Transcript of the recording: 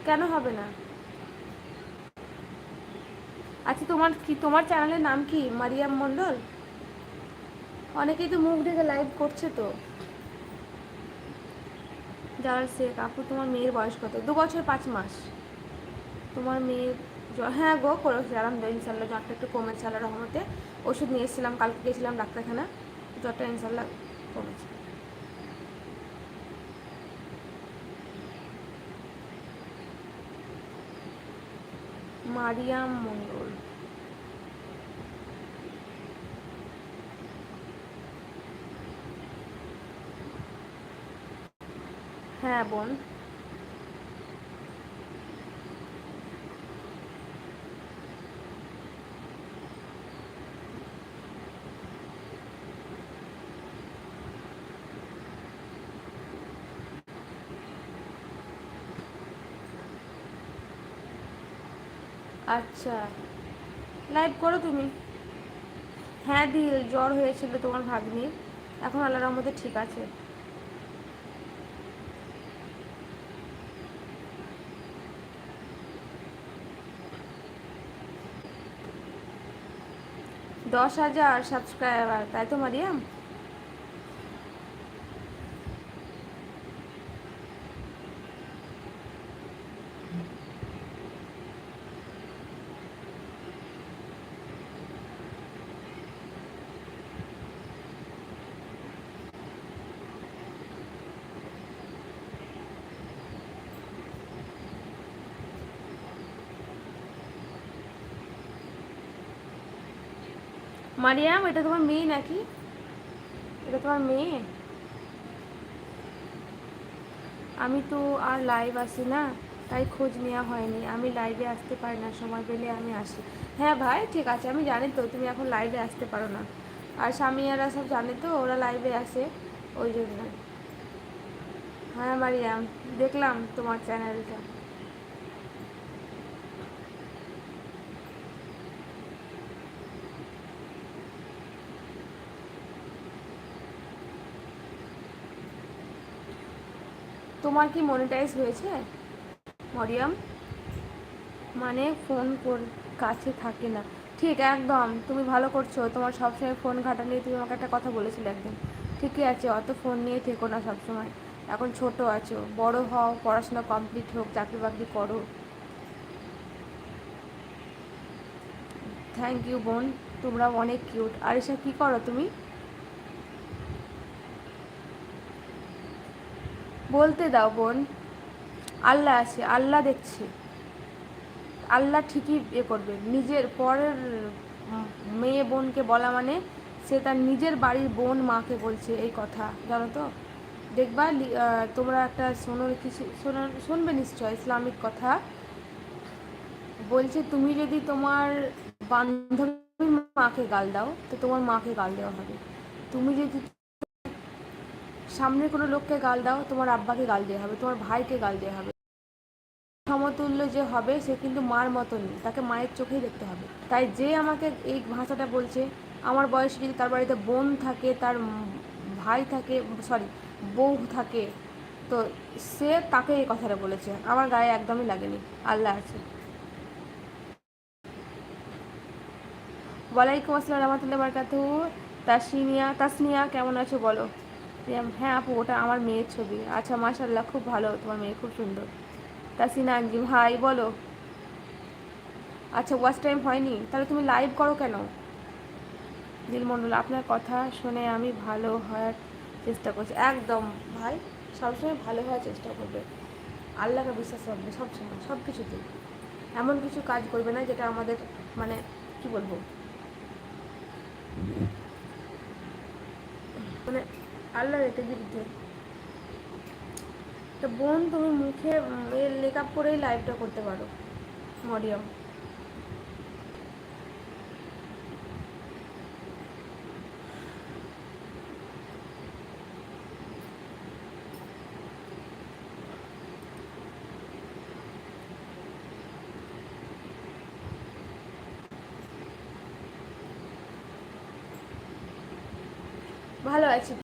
কেন হবে না? আচ্ছা তোমার চ্যানেলের নাম কি? মারিয়াম মণ্ডল? অনেকেই তো মুখ ঢেকে লাইভ করছে তো। যারা শেখ আপু, তোমার মেয়ের বয়স কত? 2 বছর 5 মাস। তোমার মেয়ের হ্যাঁ গো, করেছে আলহামদুলিল্লাহ, ইনশাল্লাহ জ্বরটা একটু কমেছে আল্লাহর রহমতে। ওষুধ নিয়ে এসেছিলাম, কালকে গেছিলাম ডাক্তারখানা, জ্বরটা ইনশাল্লাহ কমেছে। মারিয়াম মণ্ডল। হ্যাঁ বোন। আচ্ছা, লাইভ করো তুমি। হ্যাঁ দিল, জ্বর হয়েছিল তোমার ভাগ্নির, এখন আল্লাহর রহমতে ঠিক আছে। 10,000 সাবস্ক্রাইবার, তাই তো মারিয়াম? মারিয়াম, এটা তোমার মেয়ে নাকি? এটা তোমার মেয়ে? আমি তো আর লাইভ আসি না, তাই খোঁজ নেওয়া হয়নি। আমি লাইভে আসতে পারি না, সময় পেলে আমি আসি। হ্যাঁ ভাই, ঠিক আছে, আমি জানি তো তুমি এখন লাইভে আসতে পারো না। আর স্বামীরা সব জানে তো, ওরা লাইভে আসে, ওই জন্য। হ্যাঁ মারিয়াম, দেখলাম তোমার চ্যানেলটা। তোমার কি মনিটাইজ হয়েছে মরিয়াম? মানে ফোন কাছে থাকে না, ঠিক একদম, তুমি ভালো করছো, তোমার সবসময় ফোন ঘাটা নিয়ে তুমি আমাকে একটা কথা বলেছিলে একদিন। ঠিকই আছে, অত ফোন নিয়ে থেকো না সবসময়, এখন ছোট আছো, বড় হও, পড়াশোনা কমপ্লিট হোক, চাকরি বাকরি করো। থ্যাংক ইউ বোন, তোমরা অনেক কিউট। আর এসব কী করো তুমি? বলতে দাও বোন। আল্লাহ আছে, আল্লাহ দেখছে, আল্লাহ ঠিকই করবে। নিজের পরের মেয়ে বোনকে বলা মানে সে তার নিজের বাড়ির বোন মাকে বলছে এই কথা, জানো তো? দেখবা তোমরা একটা শোনো, কিছু শুনবে নিশ্চয়, ইসলামিক কথা বলছে, তুমি যদি তোমার বান্ধবীর মাকে গাল দাও তো তোমার মাকে গাল দেওয়া হবে। তুমি যদি সামনে কোনো লোককে গাল দাও, তোমার আব্বাকে গাল দেওয়া হবে, তোমার ভাইকে গাল দেওয়া হবে। সমতুল্য যে হবে সে কিন্তু মার মতনই, তাকে মায়ের চোখেই দেখতে হবে। তাই যে আমাকে এই ভাষাটা বলছে, আমার বয়সে যদি তার বাড়িতে বোন থাকে, তার ভাই থাকে, সরি বউ থাকে, তো সে তাকে এই কথাটা বলেছে, আমার গায়ে একদমই লাগেনি। আল্লাহ আছে। ওয়ালাইকুম আসসালাম রহমতুল্লাহ বারকাতু। তাসনিয়া কেমন আছো বলো? হ্যাঁ আপু, ওটা আমার মেয়ের ছবি। আচ্ছা মাশাল্লাহ, খুব ভালো, তোমার মেয়ে খুব সুন্দর। তাসিনা আনজি ভাই বলো। আচ্ছা, ওয়াচ টাইম হয়নি, তাহলে তুমি লাইভ করো কেন? নীলমণ্ডল, আপনার কথা শুনে আমি ভালো হওয়ার চেষ্টা করছি। একদম ভাই, সবসময় ভালো হওয়ার চেষ্টা করবে, আল্লাহকে বিশ্বাস রাখবে সবসময়, সব কিছুতেই। এমন কিছু কাজ করবে না যেটা আমাদের, মানে কি বলবো, মানে আল্লাহর এতে বিরুদ্ধে। তো বোন, তুমি মুখে মেকআপ করেই লাইভটা করতে পারো মরিয়ম। ভালো আছি।